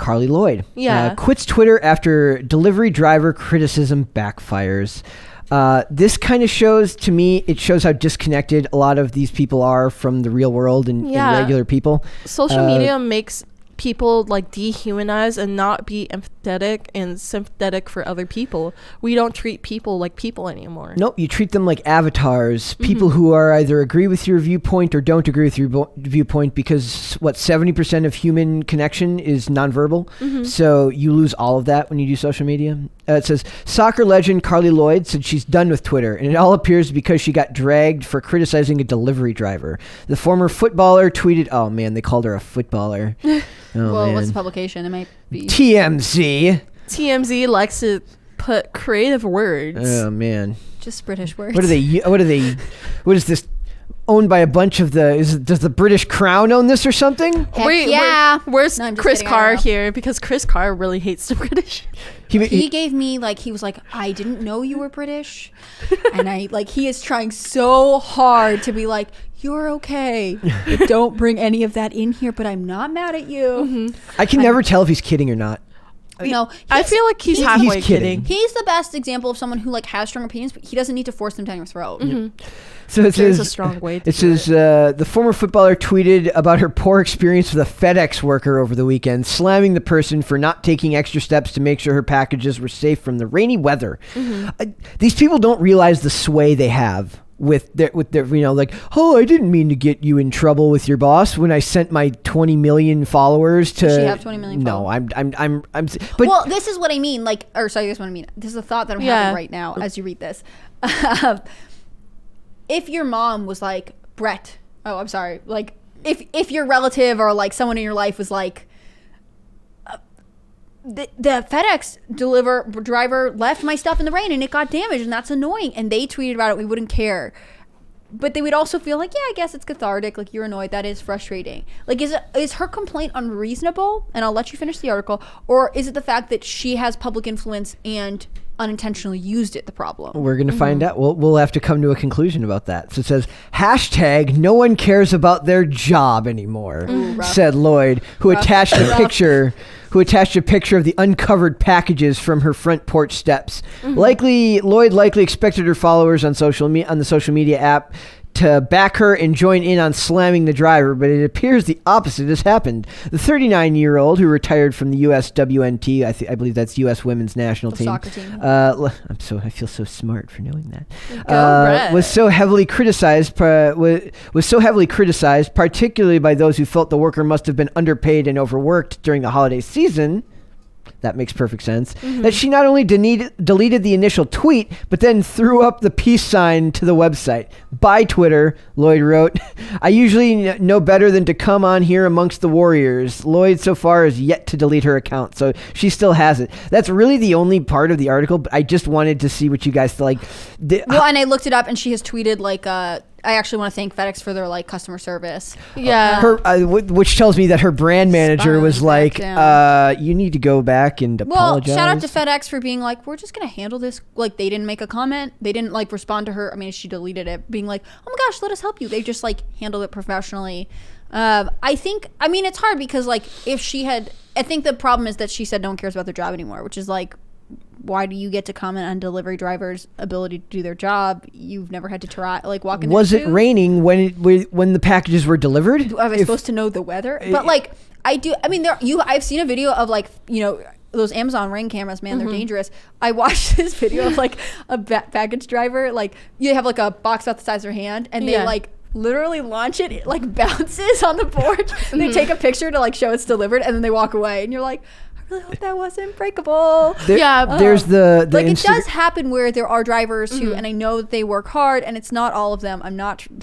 Carli Lloyd. Yeah. Quits Twitter after delivery driver criticism backfires. This kind of shows, to me, it shows how disconnected a lot of these people are from the real world and regular people. Social media makes people like dehumanize and not be empathetic and sympathetic for other people. We don't treat people like people anymore. Nope, you treat them like avatars, people who are either agree with your viewpoint or don't agree with your viewpoint, because 70% of human connection is nonverbal. So you lose all of that when you do social media. It says soccer legend Carli Lloyd said she's done with Twitter, and it all appears because she got dragged for criticizing a delivery driver. The former footballer tweeted, oh man, they called her a footballer. Well, what's the publication? It might be TMZ. TMZ likes to put creative words. Oh man, just British words. What is this? Owned by a bunch of does the British Crown own this or something? Heck Where's No, I'm just Chris kidding, Carr here? Because Chris Carr really hates the British. He gave me he was like, I didn't know you were British. And he is trying so hard to be like, you're okay. Don't bring any of that in here, but I'm not mad at you. I can never tell if he's kidding or not. No, I feel like he's halfway kidding. He's the best example of someone who has strong opinions, but he doesn't need to force them down your throat. So it says, a strong way to it says the former footballer tweeted about her poor experience with a FedEx worker over the weekend, slamming the person for not taking extra steps to make sure her packages were safe from the rainy weather. These people don't realize the sway they have with their I didn't mean to get you in trouble with your boss when I sent my 20 million followers to. Does she have 20 million followers? No, I'm but well, this is what I mean. This is what I mean. This is a thought that I'm having right now as you read this. If your mom was like, Brett, oh, I'm sorry. If your relative or someone in your life was like, the FedEx driver left my stuff in the rain and it got damaged and that's annoying, and they tweeted about it, we wouldn't care. But they would also feel like, yeah, I guess it's cathartic. You're annoyed. That is frustrating. Is her complaint unreasonable? And I'll let you finish the article. Or is it the fact that she has public influence and unintentionally used it the problem? We're going to find out. We'll have to come to a conclusion about that. So it says, hashtag no one cares about their job anymore, said Lloyd, who attached a picture of the uncovered packages from her front porch steps. Lloyd likely expected her followers on the social media app to back her and join in on slamming the driver, but it appears the opposite has happened. The 39-year-old who retired from the U.S. WNT, I believe that's U.S. Women's National Team. Soccer team. I feel so smart for knowing that. Was so heavily criticized, particularly by those who felt the worker must have been underpaid and overworked during the holiday season. That makes perfect sense. That she not only deleted the initial tweet, but then threw up the peace sign to the website. By Twitter, Lloyd wrote, I usually know better than to come on here amongst the warriors. Lloyd so far has yet to delete her account, so she still has it. That's really the only part of the article, but I just wanted to see what you guys like. And I looked it up and she has tweeted I actually want to thank FedEx for their customer service. Yeah. Which tells me that her brand manager was like, you need to go back and apologize. Well, shout out to FedEx for being like, we're just going to handle this. They didn't make a comment. They didn't respond to her. I mean, she deleted it being like, oh my gosh, let us help you. They just handled it professionally. I think, it's hard because if she had, I think the problem is that she said no one cares about their job anymore, which is why do you get to comment on delivery drivers' ability to do their job? You've never had to try walk in. Was it raining when the packages were delivered? Am I supposed to know the weather? But I do. I mean, I've seen a video of those Amazon Ring cameras. Man, they're dangerous. I watched this video of a package driver. You have a box about the size of their hand, and they literally launch it. It bounces on the porch. And they take a picture to show it's delivered, and then they walk away. And you're like, I really hope that wasn't breakable. There's the it does happen where there are drivers who, and I know that they work hard, and it's not all of them.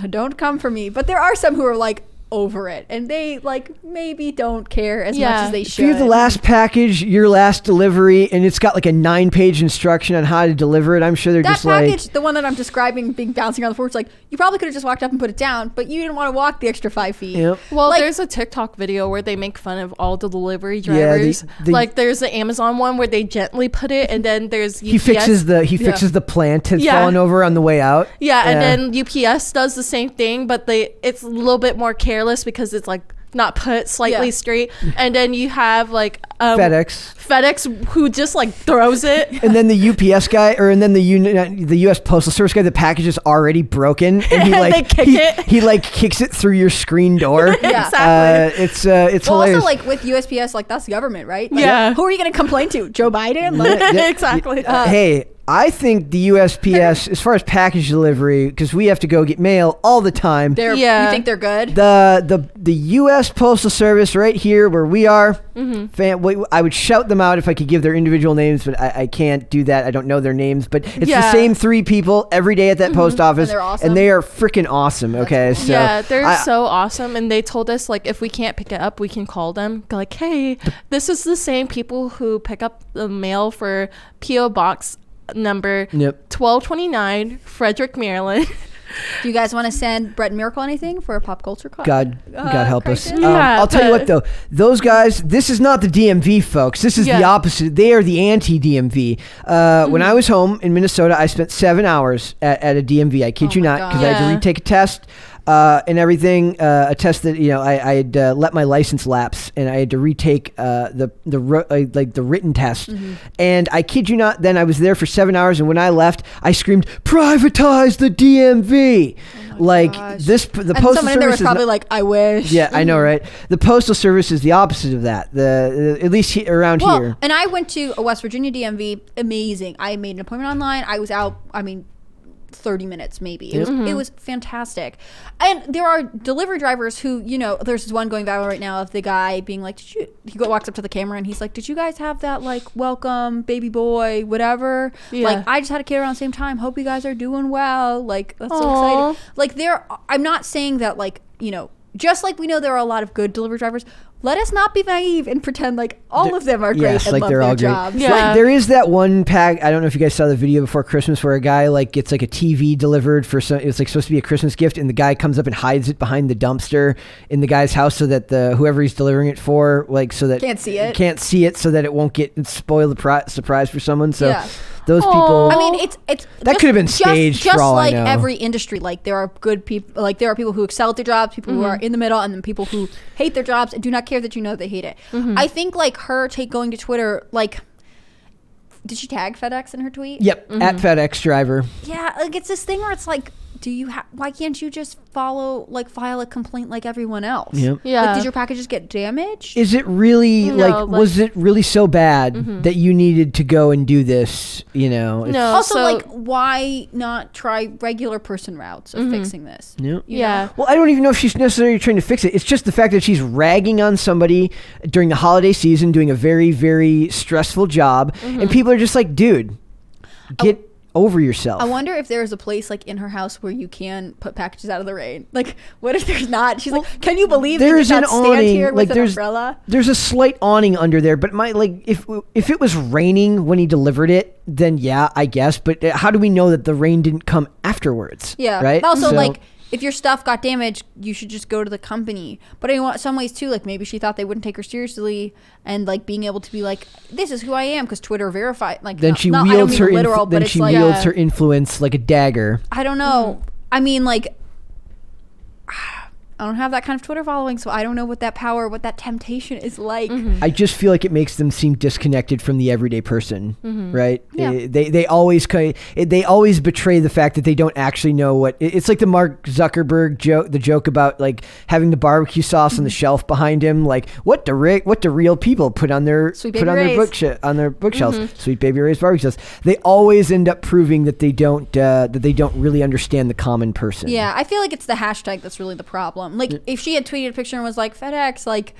Don't come for me, but there are some who are over it, and they maybe don't care as much as they should. If you're the last package, your last delivery, and it's got a 9-page instruction on how to deliver it, I'm sure they're that just package, the one that I'm describing being bouncing on the floor, it's you probably could have just walked up and put it down, but you didn't want to walk the extra 5 feet. Yep. Well, there's a TikTok video where they make fun of all the delivery drivers. There's the Amazon one where they gently put it, and then there's UPS. He fixes the plant that's fallen over on the way out. And then UPS does the same thing, but it's a little bit more careless because it's not put slightly Yeah. straight, and then you have like FedEx who just like throws it. and then the UPS guy, and then the U.S. Postal Service guy. The package is already broken, and he like They kick it. He like kicks it through your screen door. Yeah. Exactly. It's Well, hilarious. also like with USPS, like that's the government, right? Like, Yeah. Who are you going to complain to? Joe Biden? Like, Exactly. Hey, I think the USPS, as far as package delivery, because we have to go get mail all the time. Yeah. You think they're good? The U.S. Postal Service right here where we are, I would shout them out if I could give their individual names, but I can't do that. I don't know their names, but it's the Yeah. same 3 people every day at that post office, they're awesome? and they are freaking awesome. Okay, cool. so Yeah, they're I- so awesome, and they told us like if we can't pick it up, we can call them. Go like, hey, this is the same people who pick up the mail for PO Box number Yep. 1229, Frederick, Maryland. Do you guys want to send Brett and Miracle anything for a pop culture class? God help us. crisis? Yeah, I'll tell you but- what though, those guys, this is not the DMV folks. This is the Yeah. opposite. They are the anti-DMV. When I was home in Minnesota, I spent 7 hours at a DMV. I kid you my not, because I had God. to retake a test. And everything, a test that I had let my license lapse, and I had to retake the written test. And I kid you not, then I was there for 7 hours, and when I left, I screamed, "Privatize the DMV!" gosh. The And postal someone in there service was is probably not- like, I wish. yeah, I know, right? The postal service is the opposite of that. At least around Well, here. and I went to a West Virginia DMV. Amazing. I made an appointment online. I was out, 30 minutes maybe. It was fantastic. And there are delivery drivers who, there's this one going viral right now of the guy being like, walks up to the camera and he's like, did you guys have that like welcome baby boy whatever? Yeah. Like I just had a kid around the same time. Hope you guys are doing well. Like that's so Aw. exciting. Like I'm not saying that like, just like we know there are a lot of good delivery drivers, let us not be naive and pretend like all of them are great Yes, and like love they're their all great. jobs. Yeah. Like, there is that one pack. I don't know if you guys saw the video before Christmas where a guy like gets like a TV delivered for some. It's like supposed to be a Christmas gift, and the guy comes up and hides it behind the dumpster in the guy's house so that whoever he's delivering it for, like, so that Can't see it. so that it won't spoil the surprise for someone. So Yeah. those people. I mean, it's That could have been staged just for all I like know. every industry. Like there are good people. Like there are people who excel at their jobs, people who are in the middle, and then people who hate their jobs and do not care that they hate it. I think like her going to Twitter, like, did she tag FedEx in her tweet? Yep, at FedEx driver. Yeah, like it's this thing where it's like, why can't you just file a complaint like everyone else? Yep. Yeah. Like, did your packages get damaged? Is it really No, was it really so bad that you needed to go and do this? It's- No. Also, so- like, why not try regular person routes of fixing this? Yep. You Yeah. know? Well, I don't even know if she's necessarily trying to fix it. It's just the fact that she's ragging on somebody during the holiday season, doing a very, very stressful job, and people are just like, dude, get over yourself. I wonder if there's a place like in her house where you can put packages out of the rain. Like, what if there's not? She's like, can you believe they there's did an not stand awning, here like with an umbrella? there's a slight awning under there, but if it was raining when he delivered it, then yeah, I guess. But how do we know that the rain didn't come afterwards? Yeah. right. But also, So- like, if your stuff got damaged, you should just go to the company. But in some ways too, like maybe she thought they wouldn't take her seriously, and like being able to be like, "This is who I am," because Twitter verified. Like, then she wields her wields her influence like a dagger. I don't know. I mean, like, I don't have that kind of Twitter following, so I don't know what that power, what that temptation is like. I just feel like it makes them seem disconnected from the everyday person, right? Yeah. They always betray the fact that they don't actually know what. It's like the Mark Zuckerberg joke, the joke about like having the barbecue sauce on the shelf behind him. Like what do real people put on their Sweet Baby Ray's. on their bookshelves? Sweet Baby Ray's barbecue sauce. They always end up proving that they don't really understand the common person. Yeah, I feel like it's the hashtag that's really the problem. Like, if she had tweeted a picture and was like, FedEx, like,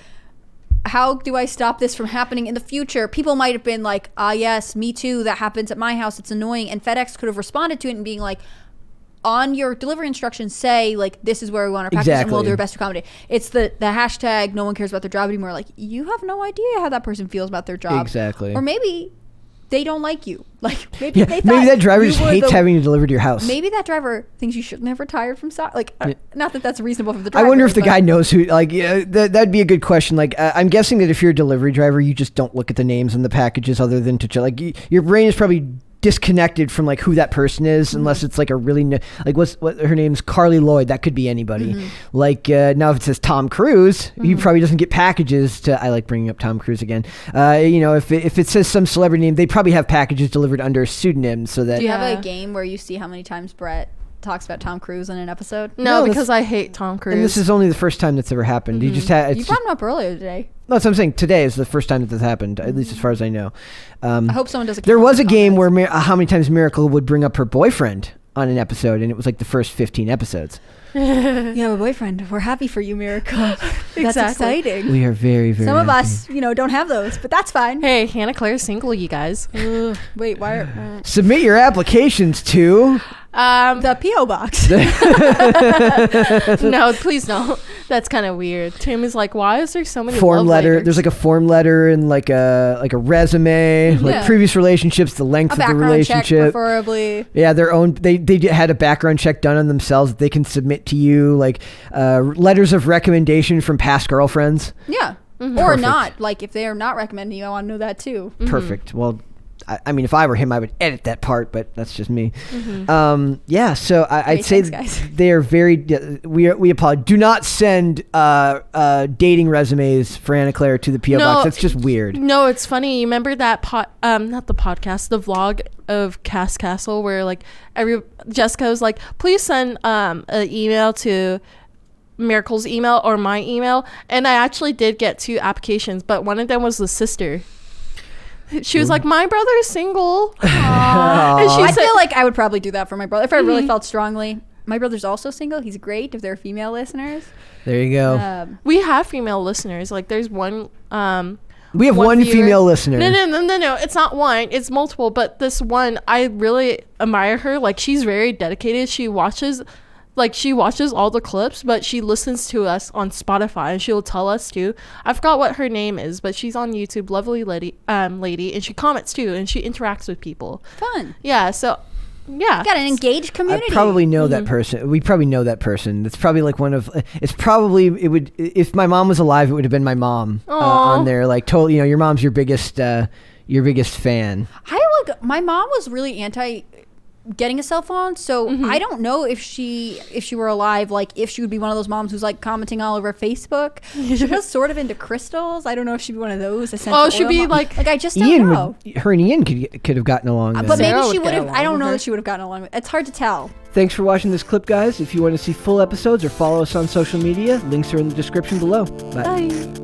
how do I stop this from happening in the future? People might have been like, yes, me too. That happens at my house. It's annoying. And FedEx could have responded to it and being like, on your delivery instructions, say, like, this is where we want our packages and we'll do our best to accommodate. It's the hashtag, no one cares about their job anymore. Like, you have no idea how that person feels about their job. Exactly. Or maybe they don't like you. Like, maybe Yeah, they thought maybe that driver you just were hates the- having to deliver to your house. Maybe that driver thinks you shouldn't have retired from like not that that's reasonable for the I driver. wonder if the but- guy knows who. Like, yeah, that'd be a good question. Like, I'm guessing that if you're a delivery driver, you just don't look at the names on the packages, other than to like your brain is probably disconnected from like who that person is, unless it's like a really like what her name's Carli Lloyd. That could be anybody. Like now, if it says Tom Cruise, he probably doesn't get packages to. I like bringing up Tom Cruise again. If it says some celebrity name, they probably have packages delivered under a pseudonym, so that. Do you have a game where you see how many times Brett talks about Tom Cruise in an episode? No, because I hate Tom Cruise. And this is only the first time that's ever happened. You just had. You brought him up earlier today. No, that's what I'm saying. Today is the first time that this happened, at least as far as I know. I hope someone does. There was a game where how many times Miracle would bring up her boyfriend on an episode, and it was like the first 15 episodes. You have a boyfriend. We're happy for you, Miracle. That's exciting. We are very, very. Some of happy. us, don't have those, but that's fine. Hey, Hannah Claire's single, you guys. Wait, why? Are, Submit your applications to. The P.O. box. No, please don't. That's kind of weird. Tim is like, why is there so many form love letter? letters? There's like a form letter and like a resume, like previous relationships, the length of the relationship, check preferably. Yeah, their own. They had a background check done on themselves that they can submit to you, like letters of recommendation from past girlfriends. Yeah, or not. Like if they are not recommending you, I want to know that too. Perfect. Well. I mean, if I were him, I would edit that part, but that's just me. So I'd say they are very. We apologize. Do not send dating resumes for Anna Claire to the PO box. That's just weird. No, it's funny. You remember that not the podcast, the vlog of Cass Castle, where like Jessica was like, please send an email to Miracle's email or my email, and I actually did get 2 applications, but one of them was the sister. She was like, my brother's single. And I feel like I would probably do that for my brother if I really felt strongly. My brother's also single. He's great if they're female listeners. There you go. We have female listeners. Like there's one. We have one female listener. No. It's not one. It's multiple. But this one, I really admire her. Like she's very dedicated. She watches all the clips, but she listens to us on Spotify, and she'll tell us too. I forgot what her name is, but she's on YouTube, lovely lady, and she comments too, and she interacts with people. Fun. Yeah. So, yeah. Got an engaged community. I probably know that person. We probably know that person. It's probably like one of. It's probably it would. If my mom was alive, it would have been my mom on there. Like totally, your mom's your biggest fan. My mom was really anti getting a cell phone, so I don't know if she were alive, like if she would be one of those moms who's like commenting all over Facebook. She was sort of into crystals. I don't know if she'd be one of those. She'd be like I just don't know. Her and Ian could have gotten along, but maybe she would have. I don't know that she would have gotten along. It's hard to tell. Thanks for watching this clip, guys. If you want to see full episodes or follow us on social media, links are in the description below. Bye.